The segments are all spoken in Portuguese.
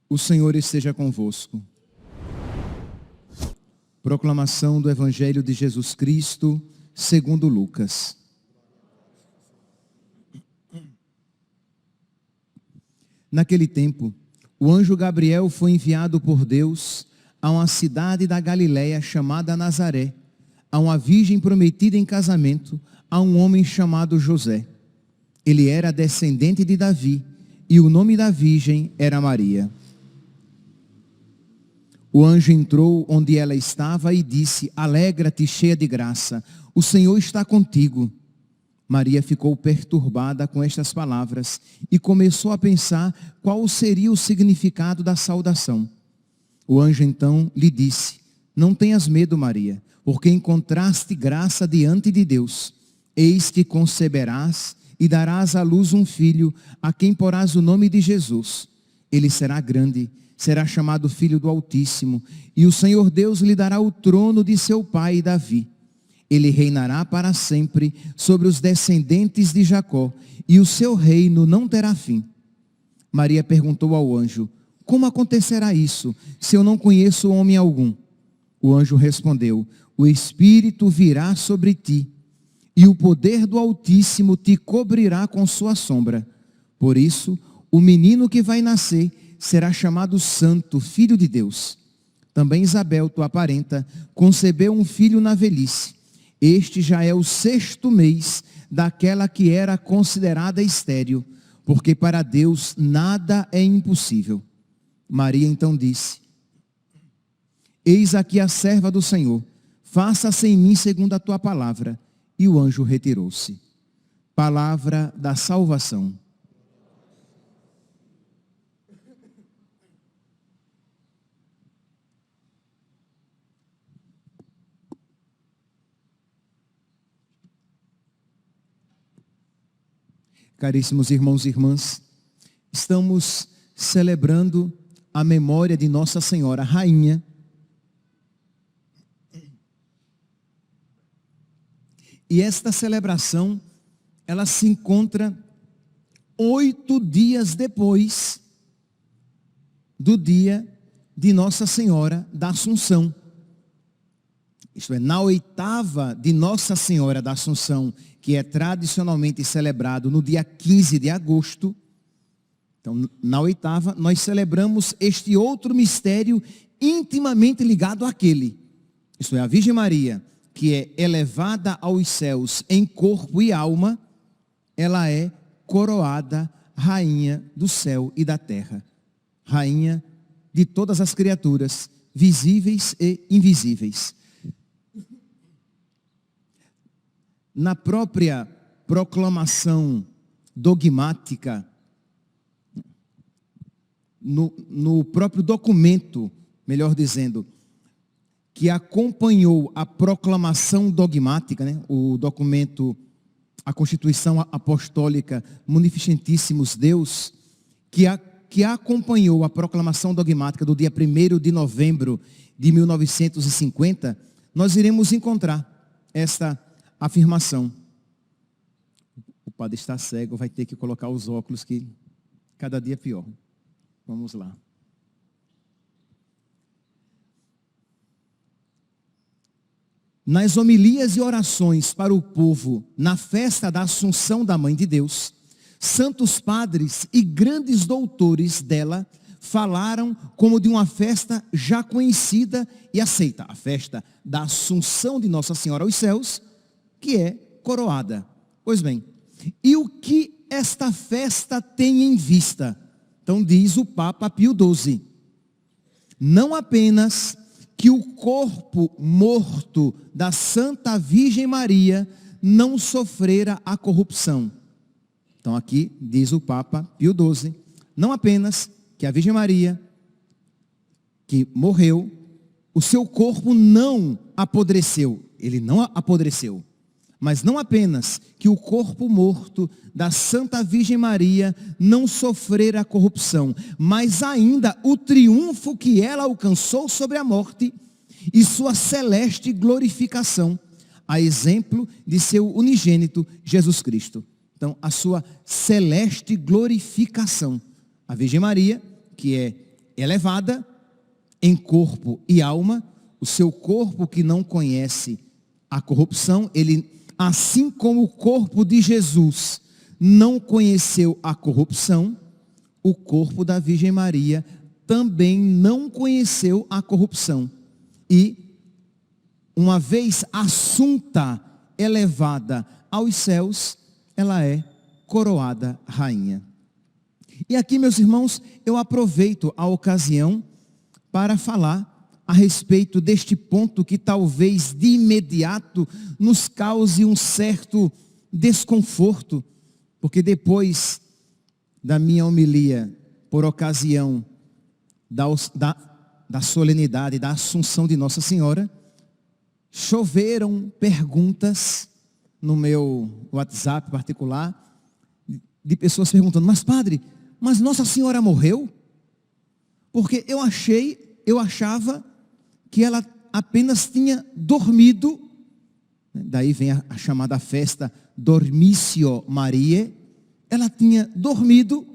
O Senhor esteja convosco. Proclamação do Evangelho de Jesus Cristo, segundo Lucas. Naquele tempo, o anjo Gabriel foi enviado por Deus a uma cidade da Galiléia chamada Nazaré, a uma virgem prometida em casamento a um homem chamado José. Ele era descendente de Davi e o nome da virgem era Maria. O anjo entrou onde ela estava e disse: alegra-te, cheia de graça, o Senhor está contigo. Maria ficou perturbada com estas palavras e começou a pensar qual seria o significado da saudação. O anjo então lhe disse: não tenhas medo, Maria, porque encontraste graça diante de Deus. Eis que conceberás e darás à luz um filho, a quem porás o nome de Jesus. Ele será grande, será chamado Filho do Altíssimo, e o Senhor Deus lhe dará o trono de seu pai Davi. Ele reinará para sempre sobre os descendentes de Jacó, e o seu reino não terá fim. Maria perguntou ao anjo: como acontecerá isso, se eu não conheço homem algum? O anjo respondeu: o Espírito virá sobre ti, e o poder do Altíssimo te cobrirá com sua sombra. Por isso, o menino que vai nascer será chamado Santo, Filho de Deus. Também Isabel, tua parenta, concebeu um filho na velhice. Este já é o 6º mês daquela que era considerada estéril, porque para Deus nada é impossível. Maria então disse: eis aqui a serva do Senhor, faça-se em mim segundo a tua palavra. E o anjo retirou-se. Palavra da salvação. Caríssimos irmãos e irmãs, estamos celebrando a memória de Nossa Senhora Rainha. E esta celebração, ela se encontra 8 dias depois do dia de Nossa Senhora da Assunção. Isto é, na 8ª de Nossa Senhora da Assunção, que é tradicionalmente celebrado no dia 15 de agosto. Então, na 8ª, nós celebramos este outro mistério intimamente ligado àquele. Isto é, a Virgem Maria, que é elevada aos céus em corpo e alma, ela é coroada rainha do céu e da terra. Rainha de todas as criaturas, visíveis e invisíveis. Na própria proclamação dogmática, no próprio documento, melhor dizendo, que acompanhou a proclamação dogmática, né? O documento, a Constituição Apostólica Munificentíssimos Deus, que acompanhou a proclamação dogmática do dia 1º de novembro de 1950, nós iremos encontrar esta afirmação. O padre está cego, vai ter que colocar os óculos, que cada dia é pior. Vamos lá. Nas homilias e orações para o povo na festa da Assunção da Mãe de Deus, santos padres e grandes doutores dela falaram como de uma festa já conhecida e aceita, a festa da Assunção de Nossa Senhora aos céus, que é coroada. Pois bem, e o que esta festa tem em vista? Então diz o Papa Pio XII, não apenas que o corpo morto da Santa Virgem Maria não sofrera a corrupção. Então aqui diz o Papa Pio XII, não apenas que a Virgem Maria, que morreu, o seu corpo não apodreceu, ele não apodreceu, Mas não apenas que o corpo morto da Santa Virgem Maria não sofrera corrupção, mas ainda o triunfo que ela alcançou sobre a morte e sua celeste glorificação, a exemplo de seu unigênito Jesus Cristo. Então, a sua celeste glorificação. A Virgem Maria, que é elevada em corpo e alma, o seu corpo que não conhece a corrupção, ele, assim como o corpo de Jesus não conheceu a corrupção, o corpo da Virgem Maria também não conheceu a corrupção. E, uma vez assunta, elevada aos céus, ela é coroada rainha. E aqui, meus irmãos, eu aproveito a ocasião para falar a respeito deste ponto que talvez de imediato nos cause um certo desconforto, porque depois da minha homilia, por ocasião da solenidade, da Assunção de Nossa Senhora, choveram perguntas no meu WhatsApp particular, de pessoas perguntando: mas padre, mas Nossa Senhora morreu? Porque eu achava que ela apenas tinha dormido, daí vem a chamada festa Dormitio Mariae, ela tinha dormido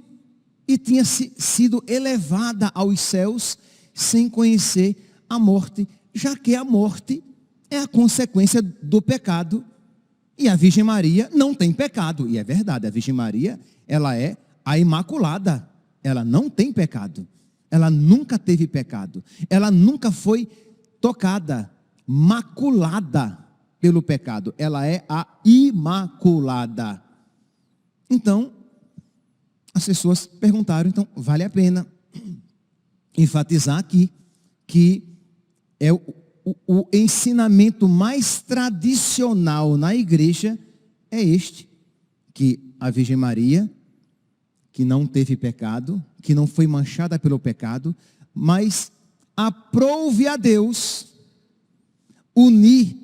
e tinha sido elevada aos céus sem conhecer a morte, já que a morte é a consequência do pecado. E a Virgem Maria não tem pecado. E é verdade, a Virgem Maria, ela é a Imaculada. Ela não tem pecado. Ela nunca teve pecado. Ela nunca foi tocada, maculada pelo pecado. Ela é a Imaculada. Então, as pessoas perguntaram, então vale a pena enfatizar aqui que é o ensinamento mais tradicional na igreja é este, que a Virgem Maria, que não teve pecado, que não foi manchada pelo pecado, mas aprouve a Deus unir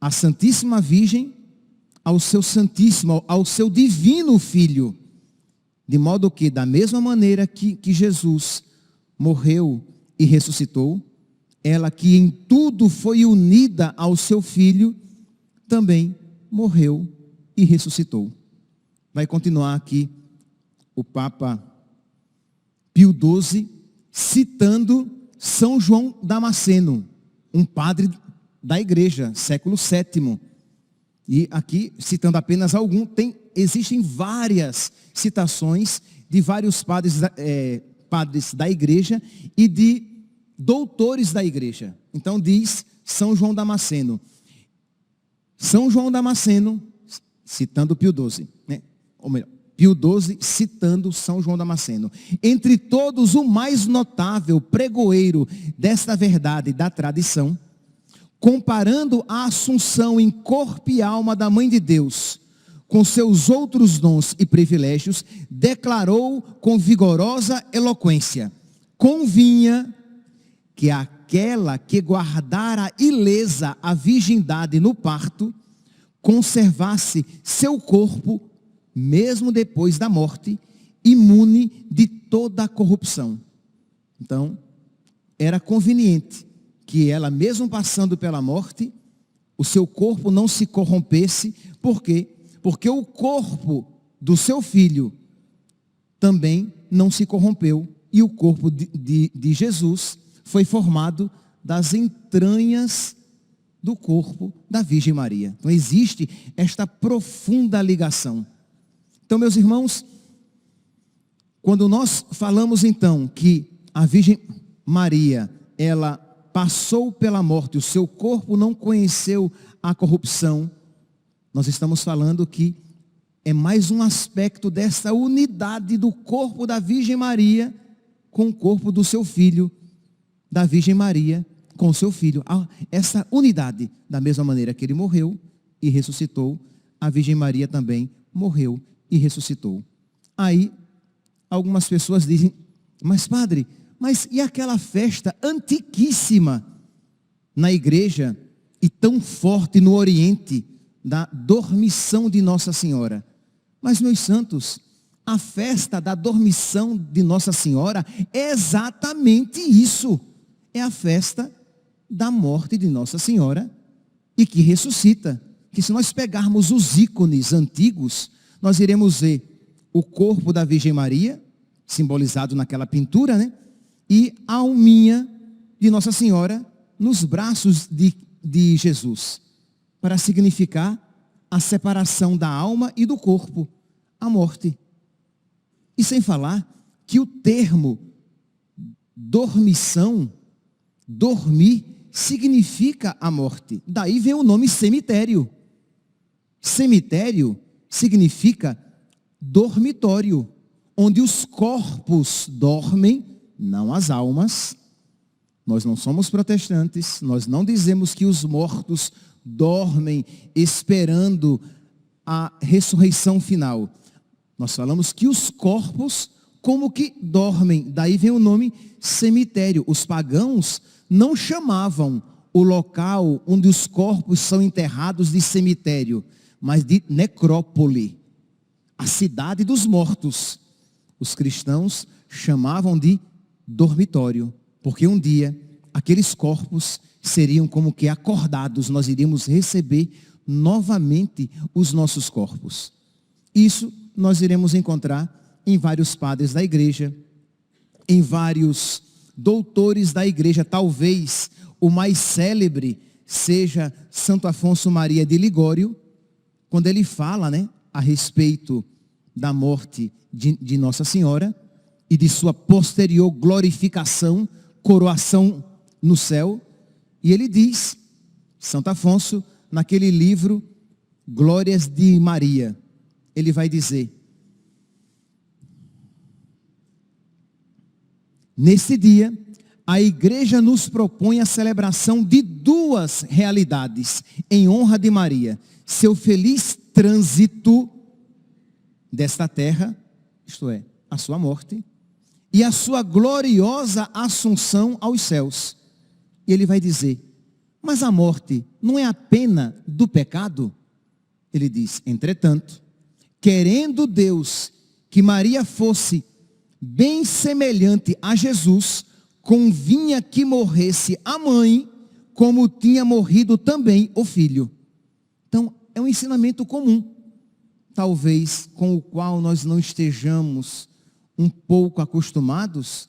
a Santíssima Virgem ao seu Santíssimo, ao seu Divino Filho, de modo que, da mesma maneira que Jesus morreu e ressuscitou, ela que em tudo foi unida ao seu Filho, também morreu e ressuscitou. Vai continuar aqui o Papa Pio XII, citando São João Damasceno, um padre da igreja, século VII. E aqui, citando apenas algum, existem várias citações de vários padres da igreja e de doutores da igreja. Então diz São João Damasceno. São João Damasceno, citando Pio XII, né? Ou melhor, Pio XII citando São João Damasceno. Entre todos, o mais notável pregoeiro desta verdade da tradição, comparando a assunção em corpo e alma da Mãe de Deus com seus outros dons e privilégios, declarou com vigorosa eloquência: convinha que aquela que guardara ilesa a virgindade no parto, conservasse seu corpo, mesmo depois da morte, imune de toda a corrupção. Então, era conveniente que ela, mesmo passando pela morte, o seu corpo não se corrompesse. Por quê? Porque o corpo do seu filho também não se corrompeu. E o corpo de Jesus foi formado das entranhas do corpo da Virgem Maria. Então existe esta profunda ligação. Então, meus irmãos, quando nós falamos então que a Virgem Maria, ela passou pela morte, o seu corpo não conheceu a corrupção, nós estamos falando que é mais um aspecto dessa unidade do corpo da Virgem Maria com o corpo do seu filho, da Virgem Maria com o seu filho. Essa unidade, da mesma maneira que ele morreu e ressuscitou, a Virgem Maria também morreu e ressuscitou. Aí, algumas pessoas dizem: mas padre, mas e aquela festa antiquíssima na igreja e tão forte no Oriente, da dormição de Nossa Senhora. Mas, meus santos, a festa da dormição de Nossa Senhora é exatamente isso. É a festa da morte de Nossa Senhora e que ressuscita. Que se nós pegarmos os ícones antigos, nós iremos ver o corpo da Virgem Maria, simbolizado naquela pintura, né? E a alminha de Nossa Senhora nos braços de Jesus, para significar a separação da alma e do corpo, a morte. E sem falar que o termo dormição, dormir, significa a morte. Daí vem o nome cemitério. Cemitério significa dormitório, onde os corpos dormem, não as almas. Nós não somos protestantes, nós não dizemos que os mortos dormem esperando a ressurreição final. Nós falamos que os corpos como que dormem, daí vem o nome cemitério. Os pagãos não chamavam o local onde os corpos são enterrados de cemitério, mas de necrópole, a cidade dos mortos. Os cristãos chamavam de dormitório, porque um dia aqueles corpos seriam como que acordados, nós iríamos receber novamente os nossos corpos. Isso nós iremos encontrar em vários padres da igreja, em vários doutores da igreja. Talvez o mais célebre seja Santo Afonso Maria de Ligório, quando ele fala, né, a respeito da morte de Nossa Senhora e de sua posterior glorificação, coroação no céu. E ele diz, Santo Afonso, naquele livro Glórias de Maria, ele vai dizer: nesse dia, a igreja nos propõe a celebração de duas realidades em honra de Maria: seu feliz trânsito desta terra, isto é, a sua morte, e a sua gloriosa assunção aos céus. E ele vai dizer: mas a morte não é a pena do pecado? Ele diz: entretanto, querendo Deus que Maria fosse bem semelhante a Jesus, convinha que morresse a mãe, como tinha morrido também o filho. Então, é um ensinamento comum, talvez com o qual nós não estejamos um pouco acostumados,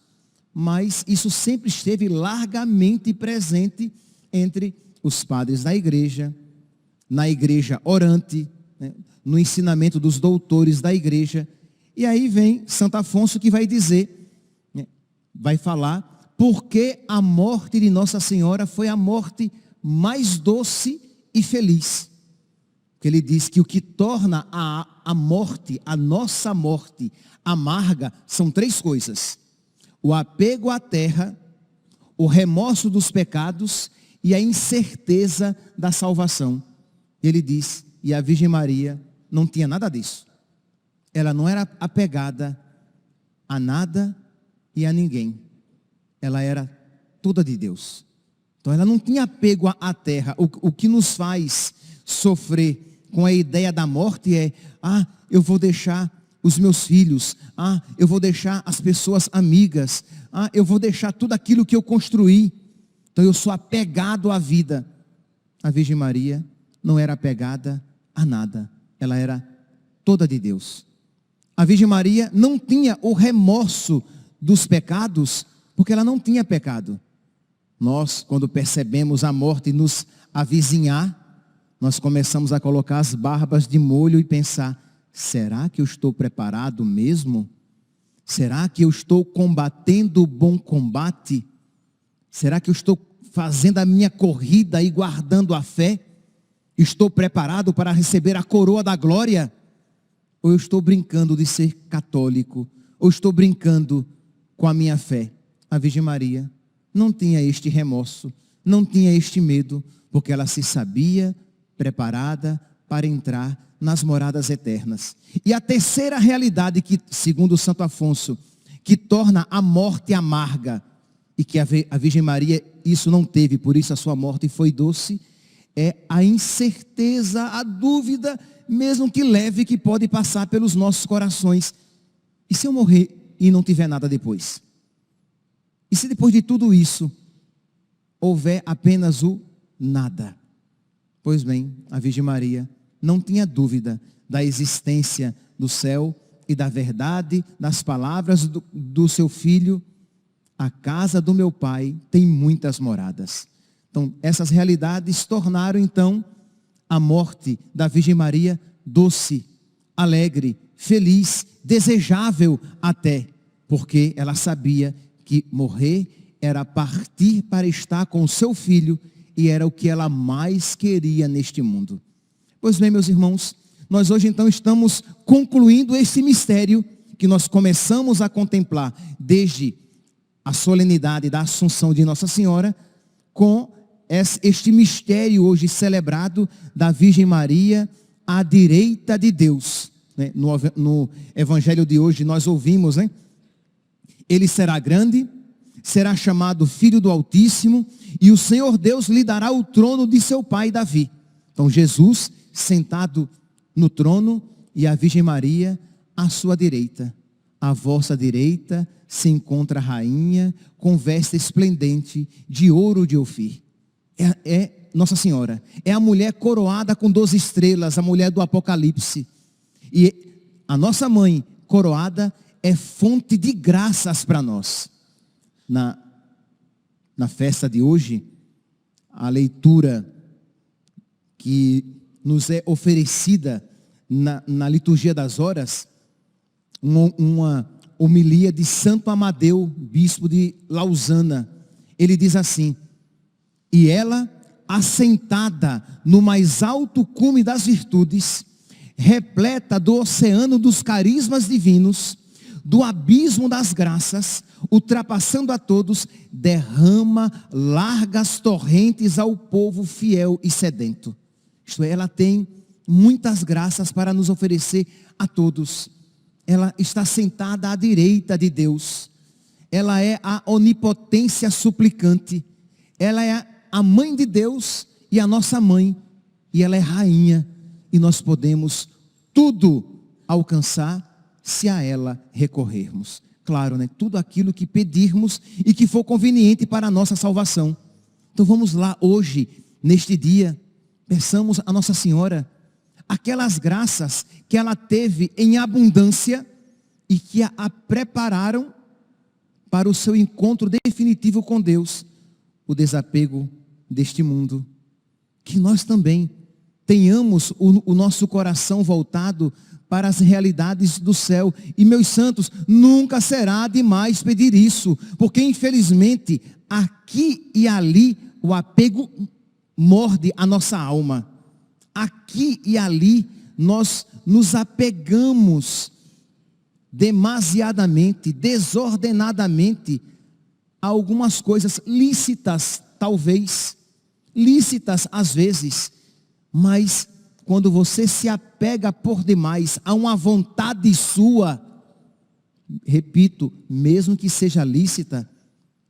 mas isso sempre esteve largamente presente entre os padres da igreja, na igreja orante, né, no ensinamento dos doutores da igreja. E aí vem Santo Afonso, que vai dizer, né, vai falar, porque a morte de Nossa Senhora foi a morte mais doce e feliz. Porque ele diz que o que torna a morte, a nossa morte, amarga, são três coisas: o apego à terra, o remorso dos pecados e a incerteza da salvação. Ele diz, e a Virgem Maria não tinha nada disso. Ela não era apegada a nada e a ninguém. Ela era toda de Deus. Então ela não tinha apego à terra. O que nos faz sofrer com a ideia da morte é: eu vou deixar os meus filhos, eu vou deixar as pessoas amigas, eu vou deixar tudo aquilo que eu construí. Então eu sou apegado à vida. A Virgem Maria não era apegada a nada. Ela era toda de Deus. A Virgem Maria não tinha o remorso dos pecados, porque ela não tinha pecado. Nós, quando percebemos a morte nos avizinhar, nós começamos a colocar as barbas de molho e pensar: será que eu estou preparado mesmo? Será que eu estou combatendo o bom combate? Será que eu estou fazendo a minha corrida e guardando a fé? Estou preparado para receber a coroa da glória? Ou eu estou brincando de ser católico? Ou estou brincando com a minha fé? A Virgem Maria não tinha este remorso, não tinha este medo, porque ela se sabia preparada para entrar nas moradas eternas. E a terceira realidade que, segundo Santo Afonso, que torna a morte amarga, e que a Virgem Maria isso não teve, por isso a sua morte foi doce, é a incerteza, a dúvida, mesmo que leve, que pode passar pelos nossos corações. E se eu morrer e não tiver nada depois? E se depois de tudo isso, houver apenas o nada? Pois bem, a Virgem Maria não tinha dúvida da existência do céu e da verdade das palavras do seu filho. A casa do meu pai tem muitas moradas. Então, essas realidades tornaram, então, a morte da Virgem Maria doce, alegre, feliz, desejável até, porque ela sabia que morrer era partir para estar com o seu filho e era o que ela mais queria neste mundo. Pois bem, meus irmãos, nós hoje então estamos concluindo esse mistério que nós começamos a contemplar desde a solenidade da Assunção de Nossa Senhora, com este mistério hoje celebrado da Virgem Maria à direita de Deus. No evangelho de hoje nós ouvimos, ele será grande, será chamado Filho do Altíssimo, e o Senhor Deus lhe dará o trono de seu pai Davi. Então Jesus sentado no trono e a Virgem Maria à sua direita. À vossa direita se encontra a rainha com veste esplendente de ouro de Ofir. É Nossa Senhora, é a mulher coroada com 12 estrelas, a mulher do Apocalipse. E a nossa mãe coroada é fonte de graças para nós. Na festa de hoje, a leitura que nos é oferecida na liturgia das horas, uma homilia de Santo Amadeu, bispo de Lausana. Ele diz assim: e ela, assentada no mais alto cume das virtudes, repleta do oceano dos carismas divinos, do abismo das graças, ultrapassando a todos, derrama largas torrentes ao povo fiel e sedento. Isto é, ela tem muitas graças para nos oferecer a todos. Ela está sentada à direita de Deus. Ela é a onipotência suplicante. Ela é a mãe de Deus e a nossa mãe. E ela é rainha. E nós podemos tudo alcançar se a ela recorrermos. Claro, tudo aquilo que pedirmos e que for conveniente para a nossa salvação. Então vamos lá hoje, neste dia, peçamos a Nossa Senhora aquelas graças que ela teve em abundância e que a prepararam para o seu encontro definitivo com Deus, o desapego deste mundo. Que nós também tenhamos o nosso coração voltado para as realidades do céu. E, meus santos, nunca será demais pedir isso, porque infelizmente aqui e ali o apego morde a nossa alma. Aqui e ali nós nos apegamos demasiadamente, desordenadamente a algumas coisas lícitas, talvez, lícitas às vezes, mas quando você se apega por demais a uma vontade sua, repito, mesmo que seja lícita,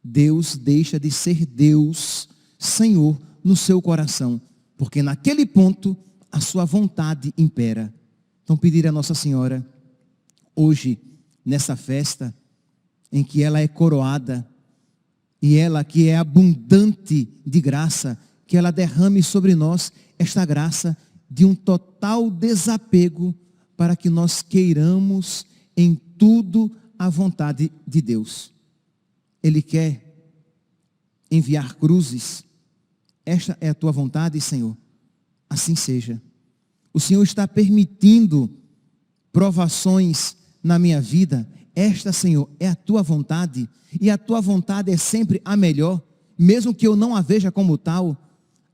Deus deixa de ser Deus, Senhor, no seu coração. Porque naquele ponto, a sua vontade impera. Então pedir a Nossa Senhora, hoje, nessa festa, em que ela é coroada, e ela que é abundante de graça, que ela derrame sobre nós esta graça de um total desapego, para que nós queiramos em tudo a vontade de Deus. Ele quer enviar cruzes. Esta é a tua vontade, Senhor. Assim seja. O Senhor está permitindo provações na minha vida. Esta, Senhor, é a tua vontade. E a tua vontade é sempre a melhor, mesmo que eu não a veja como tal.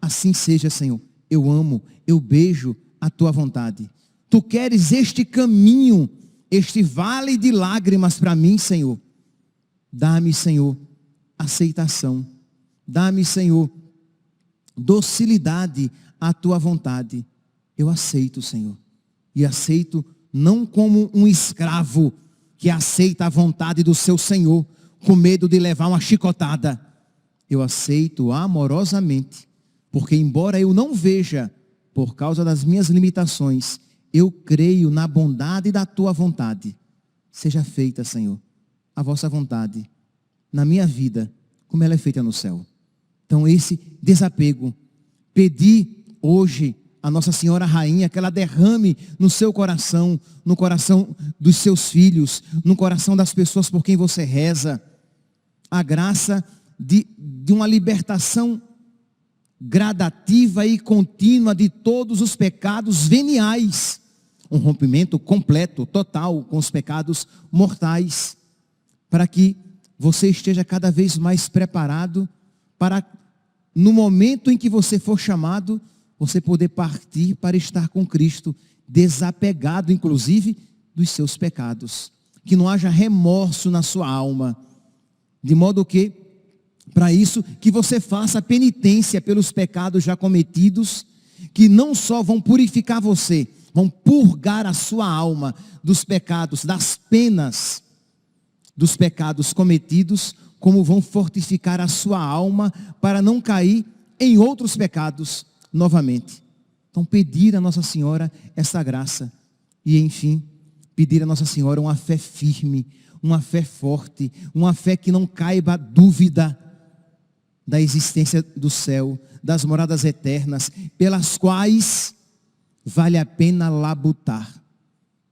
Assim seja, Senhor. Eu amo, eu beijo a tua vontade. Tu queres este caminho, este vale de lágrimas para mim, Senhor. Dá-me, Senhor, aceitação. Dá-me, Senhor, docilidade à tua vontade. Eu aceito, Senhor. E aceito não como um escravo que aceita a vontade do seu Senhor, com medo de levar uma chicotada. Eu aceito amorosamente, Porque embora eu não veja, por causa das minhas limitações, eu creio na bondade da tua vontade. Seja feita, Senhor, a vossa vontade na minha vida, como ela é feita no céu. Então esse desapego, pedir hoje a Nossa Senhora Rainha que ela derrame no seu coração, no coração dos seus filhos, no coração das pessoas por quem você reza, a graça de uma libertação gradativa e contínua de todos os pecados veniais, um rompimento completo, total, com os pecados mortais, para que você esteja cada vez mais preparado para, no momento em que você for chamado, você poder partir para estar com Cristo, desapegado, inclusive, dos seus pecados. Que não haja remorso na sua alma, de modo que, para isso, que você faça penitência pelos pecados já cometidos, que não só vão purificar você, vão purgar a sua alma dos pecados, das penas dos pecados cometidos, como vão fortificar a sua alma para não cair em outros pecados novamente. Então pedir a Nossa Senhora essa graça e, enfim, pedir a Nossa Senhora uma fé firme, uma fé forte, uma fé que não caiba dúvida da existência do céu, das moradas eternas, pelas quais vale a pena labutar.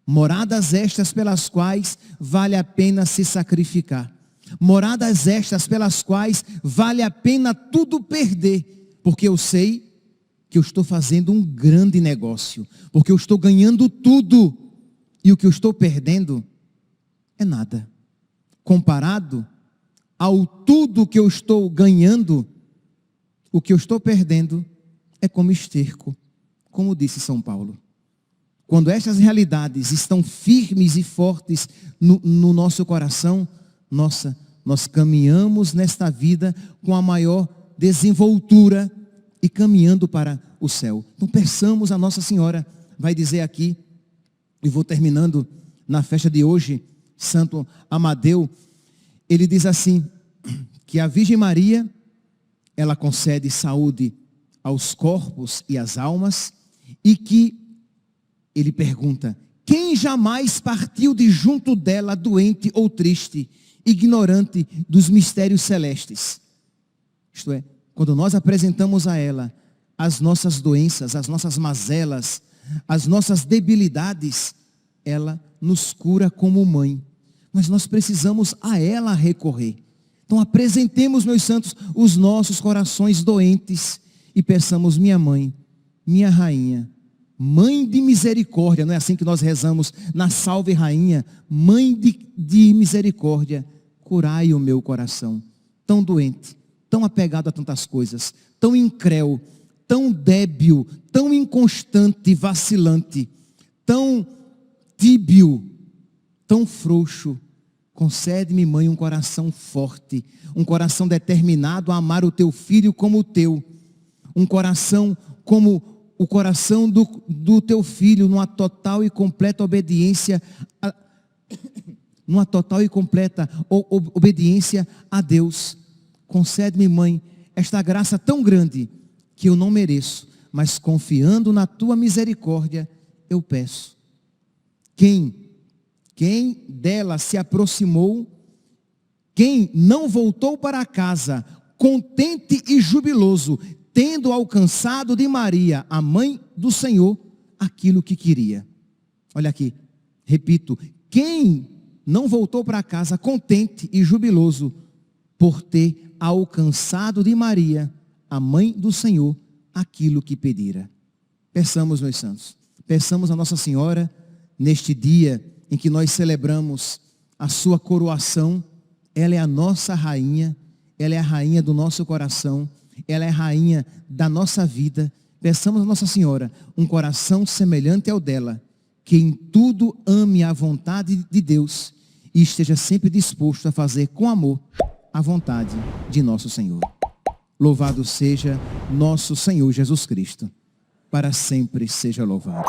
Moradas estas pelas quais vale a pena se sacrificar. Moradas estas pelas quais vale a pena tudo perder, porque eu sei que eu estou fazendo um grande negócio, porque eu estou ganhando tudo, e o que eu estou perdendo é nada. Comparado ao tudo que eu estou ganhando, o que eu estou perdendo é como esterco, como disse São Paulo. Quando estas realidades estão firmes e fortes no nosso coração, nós caminhamos nesta vida com a maior desenvoltura e caminhando para o céu. Então peçamos a Nossa Senhora, vai dizer aqui, e vou terminando na festa de hoje, Santo Amadeu, ele diz assim, que a Virgem Maria, ela concede saúde aos corpos e às almas, e que ele pergunta, quem jamais partiu de junto dela doente ou triste, ignorante dos mistérios celestes? Isto é, quando nós apresentamos a ela as nossas doenças, as nossas mazelas, as nossas debilidades, ela nos cura como mãe. Mas nós precisamos a ela recorrer. Então apresentemos, meus santos, os nossos corações doentes e peçamos, minha mãe, minha rainha, mãe de misericórdia, não é assim que nós rezamos na Salve Rainha, mãe de misericórdia, curai o meu coração, tão doente, tão apegado a tantas coisas, tão incréu, tão débil, tão inconstante, vacilante, tão tíbio, tão frouxo. Concede-me, mãe, um coração forte, um coração determinado a amar o teu filho como o teu, um coração como o coração do teu filho, numa total e completa obediência, numa total e completa obediência a Deus. Concede-me, mãe, esta graça tão grande que eu não mereço, mas confiando na tua misericórdia, eu peço. Quem dela se aproximou, quem não voltou para casa, contente e jubiloso, tendo alcançado de Maria, a mãe do Senhor, aquilo que queria. Olha aqui, repito, quem não voltou para casa contente e jubiloso, por ter alcançado de Maria, a mãe do Senhor, aquilo que pedira. Peçamos, meus santos, peçamos a Nossa Senhora, neste dia em que nós celebramos a sua coroação, ela é a nossa rainha, ela é a rainha do nosso coração, ela é a rainha da nossa vida. Peçamos a Nossa Senhora um coração semelhante ao dela, que em tudo ame a vontade de Deus e esteja sempre disposto a fazer com amor a vontade de nosso Senhor. Louvado seja nosso Senhor Jesus Cristo, para sempre seja louvado.